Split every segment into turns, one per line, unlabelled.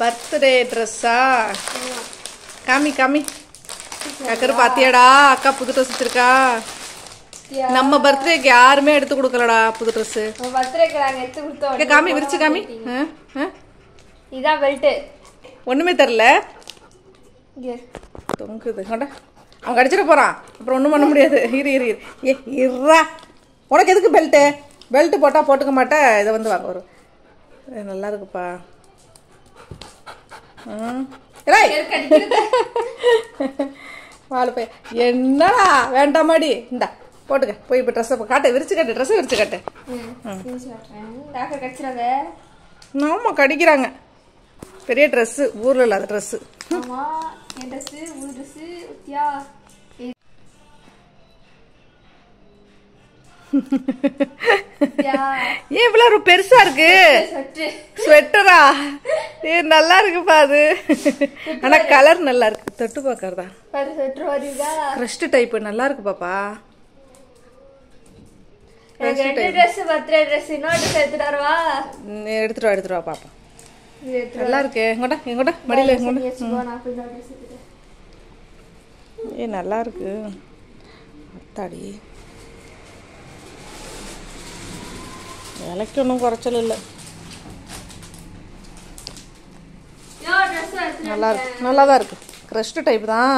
Birthday ட்ரெஸ்ஸா? காமி காமி. அக்கறை பாத்தியாடா, அக்கா புது ட்ரெஸ் வச்சிருக்கா. நம்ம பர்த்டேக்கு யாருமே எடுத்து கொடுக்கலடா புது ட்ரெஸ்.
பர்த்டேக்கு நாங்க எடுத்து கொடுத்தோம்.
காமி விரிச்சு காமி.
இதான் பெல்ட்.
ஒண்ணுமே தெரியல. தொங்குது. அவன் கடிச்சிட போறான், அப்புறம் ஒன்றும் பண்ண முடியாது. இரு இரு ஏ இருறா. உனக்கு எதுக்கு பெல்ட்டு? பெல்ட் போட்டால் போட்டுக்க மாட்டேன். இதை வந்து வாங்க ஒரு நல்லா இருக்குப்பா. வாழை போய் என்னடா வேண்டாமாடி. இந்தா போட்டுக்க போய். இப்போ ட்ரெஸ்ஸை காட்டு, விரிச்சு காட்டு, ட்ரெஸ்ஸை விரிச்சு காட்டு. ஆமாம் கடிக்கிறாங்க. பெரிய ட்ரெஸ்ஸு, ஊரில் இல்லாத ட்ரெஸ்ஸு. ஏன் இவ்வளவு பெருசா இருக்கு? ஸ்வெட்டரா? நல்லா இருக்குப்பா அது. ஆனா கலர் நல்லா இருக்கு. தொட்டு பாக்கறதா கிரஸ்ட் டைப் நல்லா இருக்கு பாப்பா. எடுத்துட்டு வா பாப்பா. நல்லா இருக்கு. எங்கோட மடியில ஏ நல்லா இருக்கு. அத்தாடி விலைக்கு ஒன்றும் குறைச்சல் இல்லை. நல்லா இருக்கு, நல்லா தான் இருக்கு. கிரஸ்ட் டைப் தான்,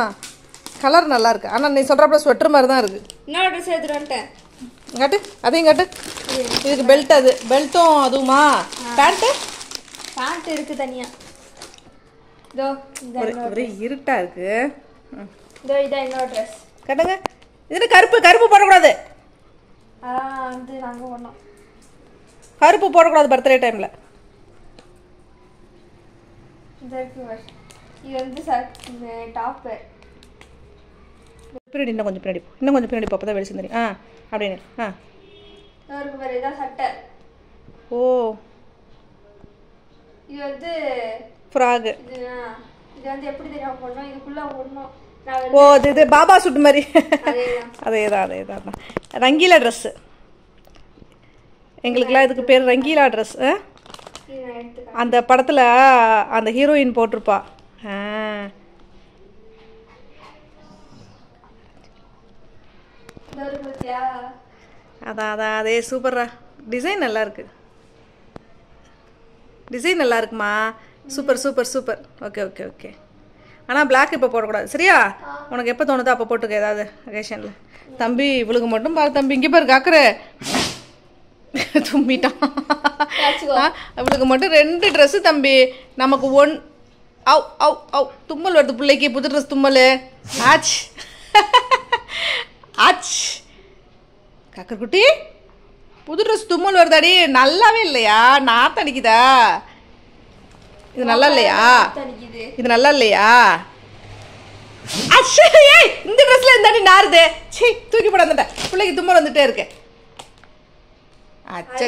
கலர் நல்லா இருக்கு. ஆனால் நீ சொல்கிறப்ப ஸ்வெட்டர் மாதிரி தான் இருக்கு. காட்டு, அதையும் காட்டு. இதுக்கு பெல்ட், அது பெல்ட்டும் அதுவுமா? பேண்ட்டு
பேண்ட் இருக்கு தனியா.
ஒரே இருட்டா இருக்கு.
இதான் இன்னொரு ட்ரெஸ்.
கட்டுங்க. இது கருப்பு, கருப்பு போடக்கூடாது.
நாங்கள் ஒன்றோம்.
கருப்பு போடக்கூடாது பர்த்டே டைம்ல.
இது வந்து டாப்பு.
பின்னாடி இன்னும் கொஞ்சம் பின்னாடி போ, இன்னும் கொஞ்சம் பின்னாடி போ. அப்போ தான் வெளிச்சம் தெரியும். அப்படின்னு.
இதான் சட்டை.
ஓ
இது வந்து
ஃப்ராக்.
இது வந்து எப்படி தெரியும் போடணும், இதுக்குள்ள போடணும்.
ஓ இது பாபா சுட்டு மாதிரி. அதேதான் அதேதான். ரங்கீலா ட்ரெஸ்ஸு. எங்களுக்குலாம் இதுக்கு பேர் ரங்கீலா ட்ரெஸ். அந்த படத்தில் அந்த ஹீரோயின் போட்டிருப்பா. அதான் அதான் அதே சூப்பரா. டிசைன் நல்லா இருக்கு. டிசைன் நல்லா இருக்குமா? Super super super. Okay okay okay. ஆனால் பிளாக் இப்போ போடக்கூடாது சரியா? உனக்கு எப்போ தோணுதோ அப்போ போட்டுக்க ஏதாவது அகேஷனில். தம்பி இவளுக்கு மட்டும் பாரு தம்பி, இங்கே பாரு காக்குற தும்பிட்டான். இவளுக்கு மட்டும் 2 ட்ரெஸ்ஸு தம்பி. நமக்கு அவ் அவ் அவ் தும்மல் வருது பிள்ளைக்கு. புது ட்ரெஸ் தும்மல். ஆச் ஆச். காக்கர்குட்டி புது ட்ரெஸ் தும்மல் வருதாடி? நல்லாவே இல்லையா? நாற்று அடிக்குதா? இது நல்லா இல்லையா? இது நல்லா இல்லையா? இந்த ட்ரெஸ்ல இருந்தாடி நாருது. சீ தூக்கி போட வந்துட்ட. பிள்ளைக்கு தும்மல் வந்துட்டே இருக்கு. அச்சோ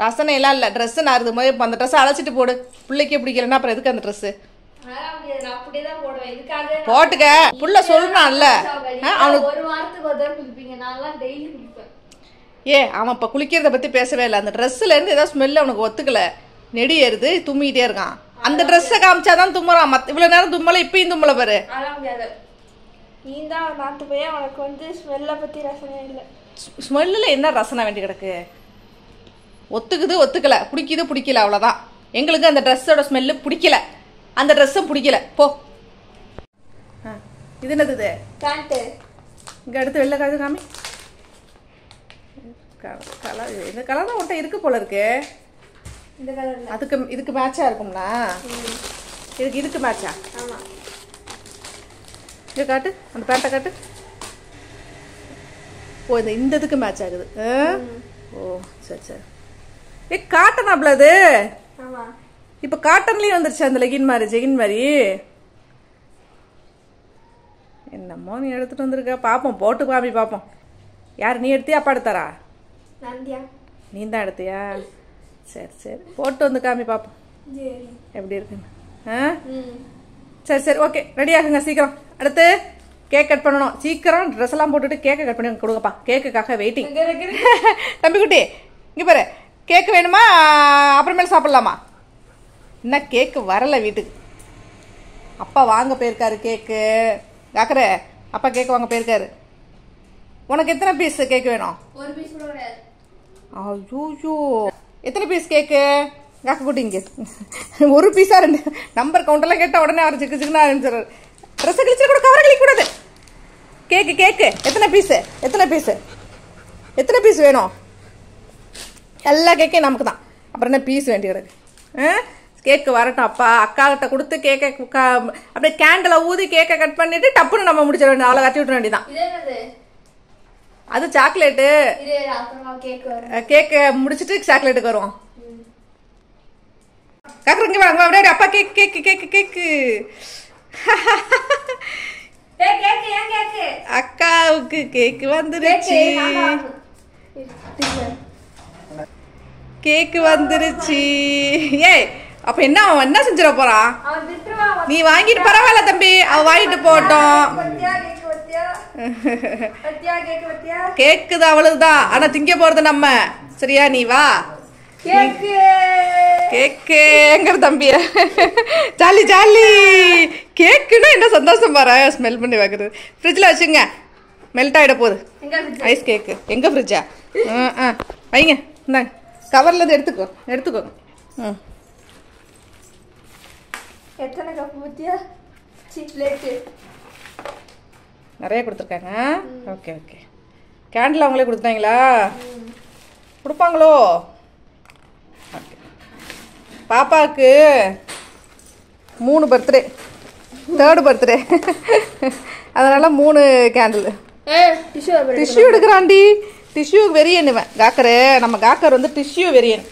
ரசனை எல்லாம் இல்லை. ட்ரெஸ் நாருது போய் அந்த ட்ரெஸ் அழைச்சிட்டு போடு. பிள்ளைக்கே பிடிக்கலன்னா அப்புறம் எதுக்கு அந்த ட்ரெஸ்? போட்டுக்க. புள்ள சொல்லணும்ல அவனுக்கு. அவன் இப்ப குளிக்கிறத பத்தி பேசவே இல்லை. அந்த ட்ரெஸ்ல இருந்து ஏதாவது ஸ்மெல் அவனுக்கு ஒத்துக்கல. நெடி ஏறுது, தும்மிட்டே இருக்கான். அந்த ட்ரெஸ்ஸை காமிச்சாதான் தும்முறான். இவ்வளவு நேரம் தும்மல, இப்பயும் தும்மல பாரு. ஸ்மெல்ல என்ன ரசனை வேண்டி கிடக்கு? ஒத்துக்குது ஒத்துக்கல, பிடிக்குது பிடிக்கல, அவ்வளவுதான். எங்களுக்கு அந்த ட்ரெஸ்ஸோட ஸ்மெல்லு பிடிக்கல, அந்த ட்ரெஸ்ஸும் பிடிக்கல. போ. இது என்னது? இங்க அடுத்து வெள்ளை காது காமி. கலர் இந்த கலர் தான் உன்ட்ட இருக்கு போல இருக்கு. அதுக்கு இதுக்கு மேட்சா இருக்கும்னா? இதுக்கு மேட்சா? இங்க காட்டு, அந்த பேண்ட்டை காட்டு. ஓ இந்த இதுக்கு மேட்ச் ஆகுது. ஓ சரி சரி. காட்டன் அது. இப்ப காட்டன்லயும் வந்துருச்சு அந்த லெகின் மாதிரி, ஜெகின் மாதிரி. என்னமோ நீ எடுத்துட்டு வந்திருக்க. பாப்போம், போட்டு காமி பாப்போம். யார் நீ எடுத்தியா அப்பா எடுத்தாரா? நீ தான் எடுத்தியா? சரி சரி போட்டு வந்து காமி பாப்போம் எப்படி இருக்குன்னு. சரி சரி ஓகே ரெடி ஆகுங்க சீக்கிரம். அடுத்து கேக் கட் பண்ணணும் சீக்கிரம். ட்ரெஸ் எல்லாம் போட்டுட்டு கேக்கை கட் பண்ணி கொடுங்கப்பா. கேக்குக்காக வெயிட்டிங். தம்பி குட்டி இங்க பாரு, கேக் வேணுமா அப்புறமேல சாப்பிடலாமா? இன்னும் கேக்கு வரல வீட்டுக்கு. அப்பா வாங்க போயிருக்காரு கேக்கு. காக்கரே, அப்பா கேக்கு வாங்க போயிருக்காரு. உனக்கு எத்தனை பீஸ் கேக்கு வேணும்?
ஒரு பீஸ் கூட கிடையாது.
ஐயோ, எத்தனை பீஸ் கேக்கு? காக்க குட்டிங்க ஒரு பீஸா 2 நம்பர் கவுண்டெல்லாம் கேட்டால் உடனே அவர் சிக்கு சிக்குன்னு ஆரம்பிச்சிடுறாரு. ட்ரெஸ்ஸை கிழிச்சு கூட கவரை கிழிக்கூடாது. கேக்கு கேக்கு எத்தனை பீஸு? எத்தனை பீஸ் வேணும்? எல்லா கேக்கையும் நமக்கு தான். அப்புறம் என்ன பீஸ் வேண்டி கிடக்கு? கேக்கு வரட்டும். அப்பா அக்கா கிட்ட கொடுத்து கேக்கை அப்படியே கேண்டில் ஊதி கேக்கை கட் பண்ணிட்டு டப்புன்னு நம்ம முடிச்சிட வேண்டியது. அவ்வளோ கட்டி விட்டுற வேண்டியதான். அது சாக்லேட்டு. கேக்கை முடிச்சுட்டு சாக்லேட்டுக்கு வருவோம். காக்குறங்க வாங்க அப்படியே. அப்பா கேக்கு கேக்கு கேக்கு கேக்கு அக்காவுக்கு கேக்கு வந்துருச்சு. கேக்கு வந்துருச்சு. ஏய், அப்ப என்ன செஞ்சிட போறான்? நீ வாங்கிட்டு பரவாயில்ல தம்பி, அவ வாங்கிட்டு போட்டோம். கேக்கு தான் அவ்வளவுதான். ஆனா திங்க போறது நம்ம. சரியா? நீ வா. கேக்கு எங்க தம்பி? Jolly jolly. கேக்குன்னா என்ன சந்தோஷம் பாரு. ஸ்மெல் பண்ணி வைக்கிறது. ஃப்ரிட்ஜில் வச்சுங்க, மெல்ட் ஆகிட போகுது. ஐஸ் கேக்கு எங்க ஃப்ரிட்ஜா? வைங்க, இந்தாங்க கவர்லேருந்து எடுத்துக்கோ.
எத்தனை கப் ஊற்றியா? பிளேட்டு
நிறைய கொடுத்துருக்காங்க. ஓகே. கேண்டில் அவங்களே கொடுத்தாங்களா? கொடுப்பாங்களோ? பாப்பாவுக்கு 3 பர்த்டே, 3rd பர்த்டே. அதனால 3 கேண்டில். டிஷ்யூ எடுக்கிறான்டி. டிஷ்யூ வெறியன்னுவேன் காக்கரு. நம்ம காக்கர் வந்து டிஷ்யூ வெறியன்.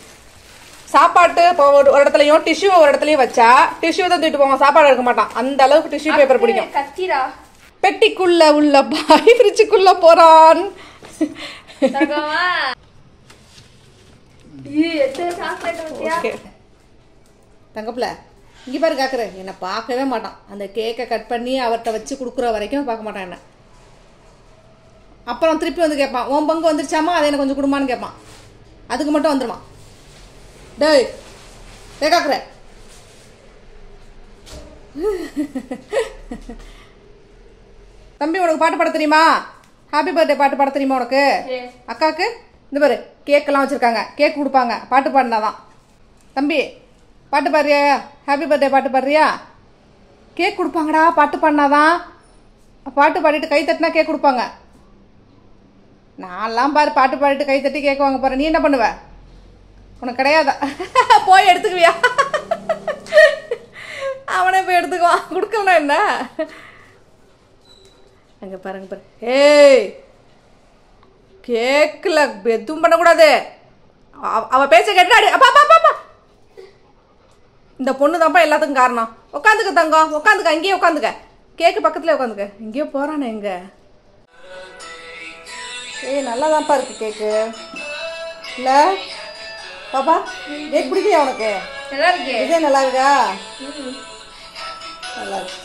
சாப்பாட்டு ஒரு இடத்துலையும் டிஷ்யூ ஒரு இடத்துலையும் வச்சா டிஷ்யூ தான் தூக்கிட்டு போவான். சாப்பாடு எடுக்க மாட்டான். அந்த அளவுக்கு டிஷ்யூ பேப்பர் பிடிக்கும். பெட்டிக்குள்ள உள்ள பாய் ஃப்ரிட்ஜுக்குள்ள போறான். தங்கப்பில இங்கே பாரு காக்குற. என்னை பார்க்கவே மாட்டான். அந்த கேக்கை கட் பண்ணி அவர்கிட்ட வச்சு கொடுக்குற வரைக்கும் பார்க்க மாட்டான் என்ன. அப்புறம் திருப்பி வந்து கேட்பான், உன் பங்கு வந்துருச்சாமா, அதை எனக்கு கொஞ்சம் கொடுமான்னு கேட்பான். அதுக்கு மட்டும் வந்துடுவான். டேய் காக்குற. தம்பி உனக்கு பாட்டு பாட தெரியுமா? ஹாப்பி பர்த்டே பாட்டு பாட தெரியுமா உனக்கு? அக்காவுக்கு இந்த பாரு கேக்கெல்லாம் வச்சுருக்காங்க. கேக் கொடுப்பாங்க. பாட்டு பாடினாதான். தம்பி பாட்டு பாடுறியா? ஹாப்பி பர்த்டே பாட்டு பாடுறியா? கேக் கொடுப்பாங்கடா பாட்டு பாடினாதான். பாட்டு பாடிட்டு கை தட்டினா கேக் கொடுப்பாங்க. நான்லாம் பாரு பாட்டு பாடிட்டு கை தட்டி கேக் வாங்க போகிறேன். நீ என்ன பண்ணுவ? உனக்கு கிடையாதா? போய் எடுத்துக்குவியா? அவனே போய் எடுத்துக்குவான். கொடுக்கலனா என்ன? அங்கே பாருங்க. ஏய், கேக்கில் எதுவும் பண்ணக்கூடாது. அவ பேச்ச கேட்டாடி. அப்பா இந்த பொண்ணு தான்ப்பா எல்லாத்துக்கும் காரணம். உட்காந்துக்க தங்கம், உட்காந்துக்க. அங்கேயே உட்காந்துக்க. கேக்கு பக்கத்துல உட்காந்துக்க. இங்கேயோ போறானே எங்க? ஏய், நல்லாதான்ப்பா இருக்கு கேக்கு. இல்ல பாப்பா, கேக் பிடிக்கலையா உனக்கு?
நல்லா இருக்கு.
இதே நல்லா இருக்கா? நல்லா இருக்கு.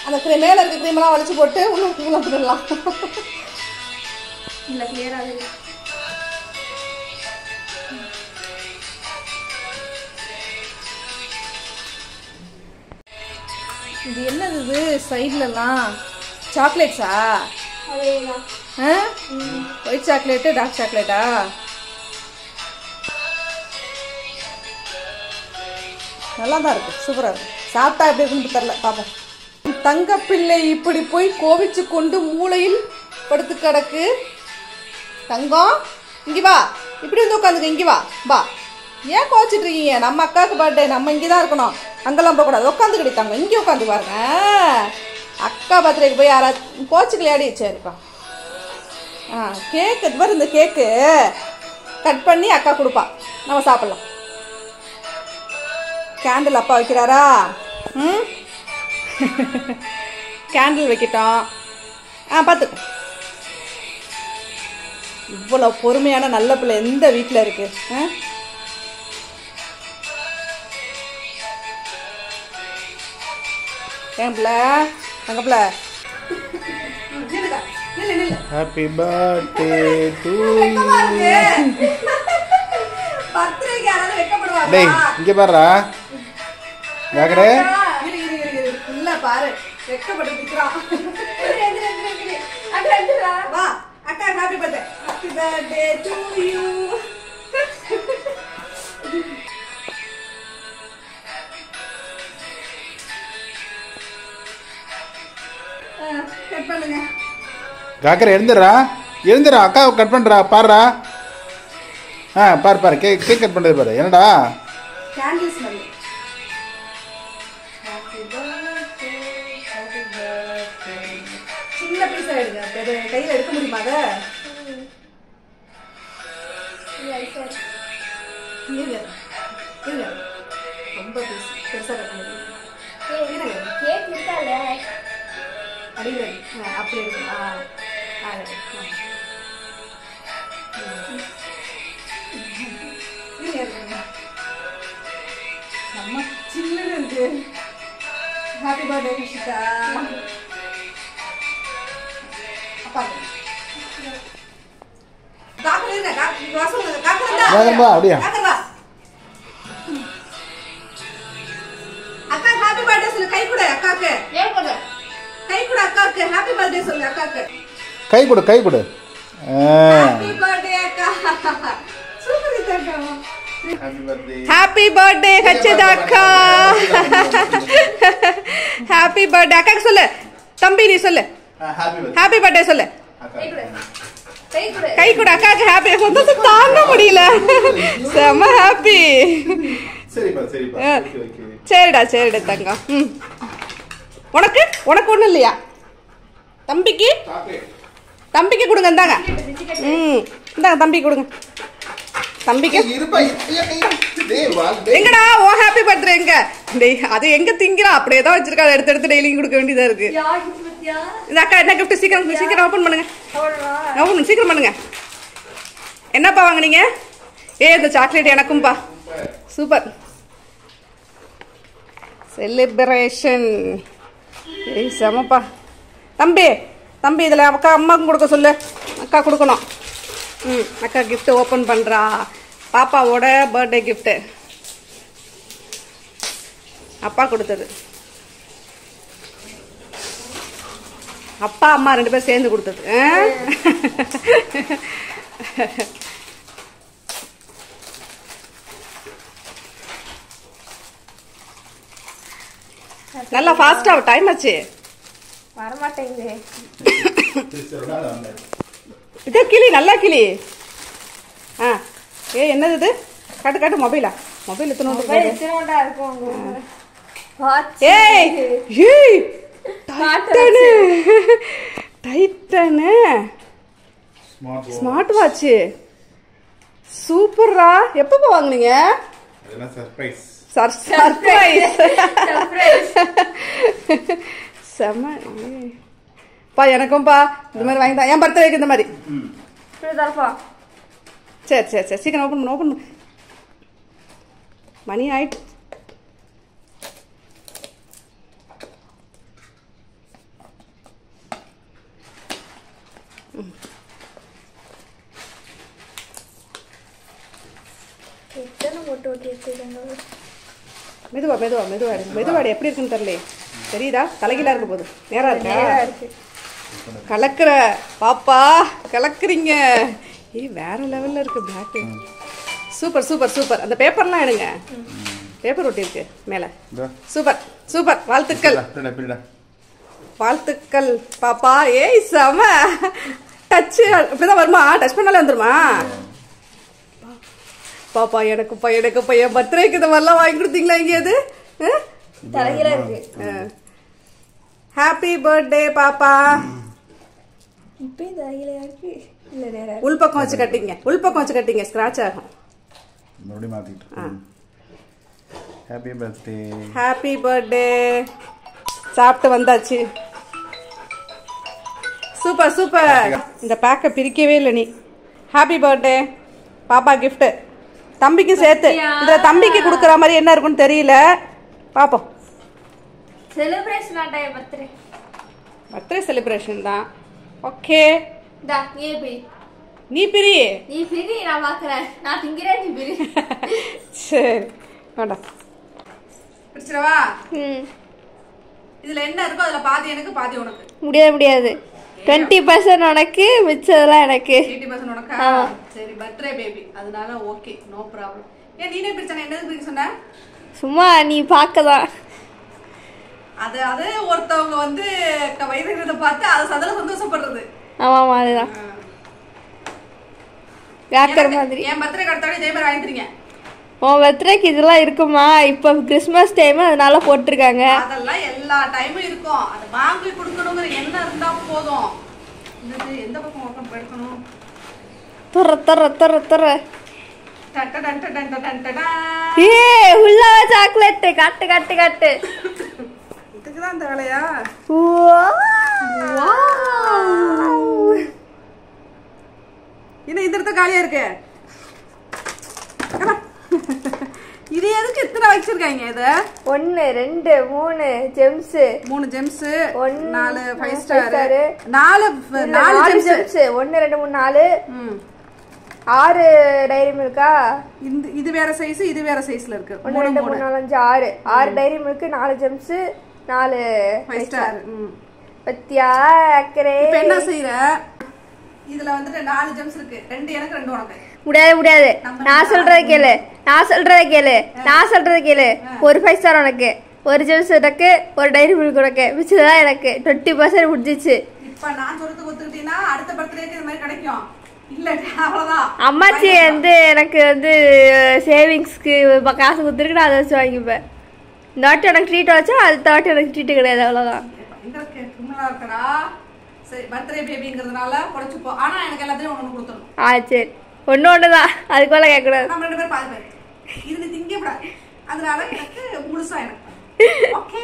அந்த மேல இருக்க கிரீமெல்லாம் வளைச்சு போட்டு உள்ள போட்டுடலாம்.
இல்ல கிளியரா இருக்கு.
இது என்னது? இது சைட்லலாம் சாக்லேட்ஸா? ஒயிட் சாக்லேட்டு, டார்க் சாக்லேட்டா? நல்லா தான் இருக்கு. சூப்பராக இருக்கு. சாப்பிட்டா எப்படி இருக்குன்னு தெரியல, பார்ப்போம். தங்கப்பிள்ளை இப்படி போய் கோவிச்சு கொண்டு மூளையில் படுத்து கிடக்கு. தங்கம் இங்கே வா. இப்படி வந்து உட்காந்துக்க. இங்கே வா. ஏன் கோச்சிட்டு இருக்கீங்க? நம்ம அக்காவுக்கு பர்த்டே, நம்ம இங்கே தான் இருக்கணும். அங்கெல்லாம் போகக்கூடாது. உட்காந்து தங்கம். இங்கே உட்காந்து பாருங்க. அக்கா பர்த்டேக்கு போய் யாராவது கோச்சுக்கலையாடி? சரிப்பா. கேக்கு இது மாதிரி இந்த கேக்கு கட் பண்ணி அக்கா கொடுப்பா. நம்ம சாப்பிட்லாம். கேண்டில் அப்பா வைக்கிறாரா? கேண்டில் வைக்கிட்டோம். பார்த்துக்க. இவ்வளோ பொறுமையான நல்ல பிள்ளை எந்த வீட்டில் இருக்கு? ஏன் பிள்ளை? அங்கே பிள்ளை.
ஹாப்பி பர்த்டே டு
பர்த்டேக்கு யாராவது வெக்கப்படுவாங்க?
டேய் இங்க பாருடா. கேக்குறே
இல்ல பாரு வெக்கப்பட்டு நிக்கிறான். வா அக்கா happy birthday. Happy birthday to you. Cut பண்ணுங்க.
கேக்குற எழுந்துடா அக்காவை கட் பண்றா பாருடா. பாரு கேக் கட் பண்றது பாரு. என்னடா
கேண்டில்ஸ் மாதிரி. Happy birthday happy birthday. சின்ன பீஸா எடுங்க. கையில எடுக்க முடியுமா அத? இல்ல ரொம்ப பெருசா கட் பண்ணுங்க.
கேக் இருக்கால
அடியில அப்படி இருக்கு. நம்ம சின்னது இருக்கு. Happy birthday Nishitha. அப்பா காக்கல காக்கல
அப்படியா
அக்கா ஹாப்பி பர்த்டே சொல்லு. கை கொடு அக்காக்கு.
ஏன் கொடு
கை கொடு அக்காக்கு. ஹாப்பி பர்த்டே சொல்லு அக்காக்கு.
கை கொடு
ஹாப்பி பர்த்டே அக்கா. சூப்பர் இதா. ஹாப்பி பர்த்டே ஹச்சிதா அக்கா. ஹாப்பி பர்த்டே அக்காக்கு சொல்லு. தம்பி நீ சொல்லு. ஹாப்பி பர்த்டே சொல்லு. கை கொடு அக்காக்கு. ஹாப்பி சந்தோஷம் தாங்க முடியல. செம ஹாப்பி. சரிடா தங்கம். உனக்கு ஒண்ணும் இல்லையா? தம்பிக்கு கொடுங்க. இந்தாங்க இந்தாங்க தம்பிக்கு கொடுங்க. தம்பிக்கு எங்கடா ஓ ஹாப்பி பர்த்டே எங்க? அது எங்க திங்கிறான்? அப்படியே தான் வச்சிருக்கா. எடுத்து டெய்லியும் கொடுக்க வேண்டியதா இருக்கு. இந்த அக்கா என்ன கிஃப்ட்? சீக்கிரம் ஓபன் பண்ணுங்க. சீக்கிரம் பண்ணுங்க. என்னப்பா வாங்குனீங்க? இந்த சாக்லேட் எனக்கும்பா. Super celebration. செமப்பா. தம்பி இதில் அக்கா அம்மாவுக்கும் கொடுக்க சொல்லு. அக்கா கொடுக்கணும். அக்கா கிஃப்ட் ஓப்பன் பண்ணுறா. பாப்பாவோட பர்த்டே கிஃப்ட்டு அப்பா கொடுத்தது. அப்பா அம்மா 2 பேரும் சேர்ந்து கொடுத்தது. நல்லா ஃபாஸ்டா டைம் ஆச்சு.
வரமாட்டேங்குது.
இது கிளி நல்லா கிளி. என்னது இது? காட்டு மொபைலா? மொபைல்
இத்தனோண்டா இருக்கும்.
Titan smart watch. சூப்பர்ரா. எப்பப்போ வாங்குனீங்க?
சர்ப்ரைஸ்.
செம பா. எனக்கும்பா இந்த மாதிரி வாங்கி தான் என் பர்த்டேக்கு இந்த மாதிரி. சரி சீக்கிரம் ஓப்பன் பண்ணு. மணி ஆயிட்டு. மெதுவாடு எப்படி இருக்குன்னு தெரியல. தெரியுதா? தலைகீழா இருக்க போது. நேரா இருக்கா? கலக்குற பாப்பா கலக்குறீங்க. வேற லெவல்ல இருக்கு. Black super. அந்த பேப்பர்லாம் எடுங்க. பேப்பர் ஒட்டி இருக்கு மேல. சூப்பர். வாழ்த்துக்கள் பாப்பா. செம டச். இப்படிதான் வருமா? டச் பண்ணாலே வந்துருமா? பாப்பா எனக்கு பையன் பர்த்டேக்கு இந்த மாதிரிலாம் வாங்கி கொடுத்தீங்களா? எங்கேயாவது
தலைகீழா இருக்கு.
ஹாப்பி பர்த்டே பாப்பா. உள்பக்கம் வச்சு கட்டிங்க. ஸ்கிராட்ச் ஆகும். Happy birthday. சாப்பிட்டு வந்தாச்சு. சூப்பர். இந்த பேக்கை பிரிக்கவே இல்லை நீ. ஹாப்பி பர்த்டே பாப்பா கிஃப்ட். தம்பிக்கு சேர்த்து. இதுல தம்பிக்கு கொடுக்குற மாதிரி என்ன இருக்குன்னு தெரியல. பாப்போம். பர்த்டே செலிப்ரேஷன் தான். ஓகே நீ பிரி.
நான் பாக்குறேன். நான் திங்கிறேன். நீ பிரி.
சரி வேண்டாம். பிடிச்சிடவா? இதுல என்ன இருக்கோ அதுல பாதி எனக்கு பாதி உனக்கு.
முடியாது 20% உனக்கு, மிச்சதெல்லாம் எனக்கு.
80% உனக்கா? சரி, பர்த்டே பேபி அதனால ஓகே, நோ ப்ராப்ளம். ஏன் நீனே பிரிச்சானே, என்னது பிரிக்க சொன்ன?
சும்மா நீ பார்க்கதான்.
அது ஒருத்தவங்க வந்து வயிறுகிறத பார்த்து அதை சதல சந்தோஷப்படுறது.
ஆமாம், அதுதான் காக்கிற மாதிரி.
என் பர்த்டே கடத்தாடி இதே மாதிரி வாங்கிக்கிறீங்க.
உன் பர்த்டேக்கு இதெல்லாம் இருக்குமா? இப்போ கிறிஸ்மஸ் டைம், அதனால போட்டிருக்காங்க.
அதெல்லாம் எல்லா டைமும் இருக்கும். அதை வாங்கி கொடுக்கணுங்கிற எண்ணம் இருந்தா போதும். எந்த பக்கம் ஓப்பன் எடுக்கணும்?
துற உள்ளவா சாக்லேட் காட்டு.
இதுக்குதான் அந்த வேலையா? என்ன இந்த இடத்த காலியா இருக்கு? இது எதுக்கு இத்தனை வச்சிருக்காங்க? இது
1 2 3 Gems,
3 Gems, 4 5
star,
4
Gems, 1 2 3 4 6 Dairy மில்கா.
இது வேற சைஸ், இது வேற சைஸ்ல இருக்கு.
1 2 3 4 5 6 டைரி மில்க், 4 ஜெம்ஸ், 4
5 ஸ்டார்.
பத்தியா அக்கரே.
இப்போ என்ன செய்யற? இதுல வந்துட்டு 4 ஜெம்ஸ் இருக்கு. 2 எனக்கு 2 உனக்கு.
முடியாது. நான் சொல்றத கேளு. ஒரு 5 ஸ்டார் உனக்கு, ஒரு ஜெம்ஸ் உனக்கு, ஒரு டைரி மில்க் உனக்கு, மிச்சதான் எனக்கு. 20% முடிஞ்சிச்சு.
இப்ப நான் சொல்றது ஒத்துக்கிட்டீங்கன்னா அடுத்த பர்த்டேக்கு இந்த மாதிரி கிடைக்கும். இல்ல அவ்வளவுதான்.
அம்மாச்சி வந்து எனக்கு வந்து சேவிங்ஸ்க்கு காசு கொடுத்துருக்கு, நான் அதை வச்சு வாங்கிப்பேன். இந்த வாட்டி எனக்கு ட்ரீட் வச்சா அடுத்த வாட்டி எனக்கு ட்ரீட் கிடையாது, அவ்வளவுதான்.
இருக்கடா. சரி, பர்த்டே பேபிங்கிறதுனால குறைச்சுப்போ. ஆனா எனக்கு எல்லாத்தையும் ஒண்ணு கொடுத்துடணும்.
சரி, ஒண்ணுதான், அதுக்குள்ள கேட்கக்கூடாது.
நம்ம 2 பேரும் பாதி பேர் இது திங்க கூடாது. அதனால எனக்கு முழுசா எனக்கு. Okay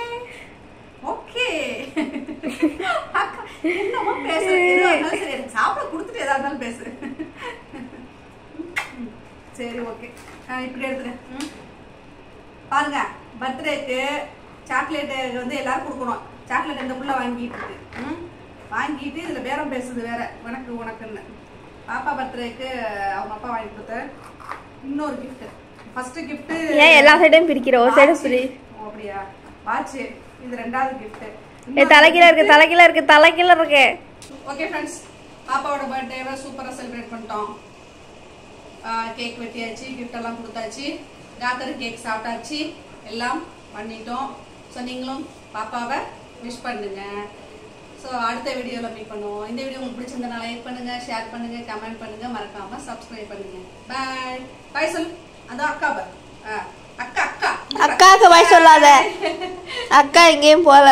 okay. என்னமோ பேசுறேன். சரி, எனக்கு சாப்பிட கொடுத்துட்டு ஏதா இருந்தாலும் பேசு. சரி, ஓகே. இப்படி எடுத்துறேன். பாருங்க, பர்த்டேக்கு சாக்லேட் வந்து எல்லாரும் கொடுக்கணும். சாக்லேட் இந்த புள்ள வாங்கிட்டு இருக்கு. வாங்கிட்டு இதுல பேரம் பேசுது வேற, உனக்குன்னு. பாப்பா பர்த்டேக்கு அவங்க அப்பா வாங்கி கொடுத்த இன்னொரு கிஃப்ட். ஃபர்ஸ்ட் கிஃப்ட்
ஏன் எல்லா சைடையும் பிரிக்கிற? ஒரு சைடு ஃப்ரீ.
அப்படியா? வாட்ச். இது ரெண்டாவது கிஃப்ட்.
தலைகீழ இருக்கு.
ஓகே ஃப்ரெண்ட்ஸ், பாப்பாவோட பர்த்டேவை சூப்பரா செலிப்ரேட் பண்ணிட்டோம். கேக் வெட்டியாச்சு, கிஃப்ட் எல்லாம் கொடுத்தாச்சு, டாக்டர் கேக் சாப்பிட்டாச்சு, எல்லாம் பண்ணிட்டோம். ஸோ நீங்களும் பாப்பாவை விஷ் பண்ணுங்க. ஸோ அடுத்த வீடியோவில் மீட் பண்ணுவோம். இந்த வீடியோ உங்களுக்கு பிடிச்சிருந்தா லைக் பண்ணுங்க, ஷேர் பண்ணுங்க, கமெண்ட் பண்ணுங்க, மறக்காம சப்ஸ்கிரைப் பண்ணுங்க. பாய் பாய் சொல்லு. அந்த அக்காவை அக்காவுக்கு பாய் சொல்லாத.
அக்கா எங்கேயும் போல.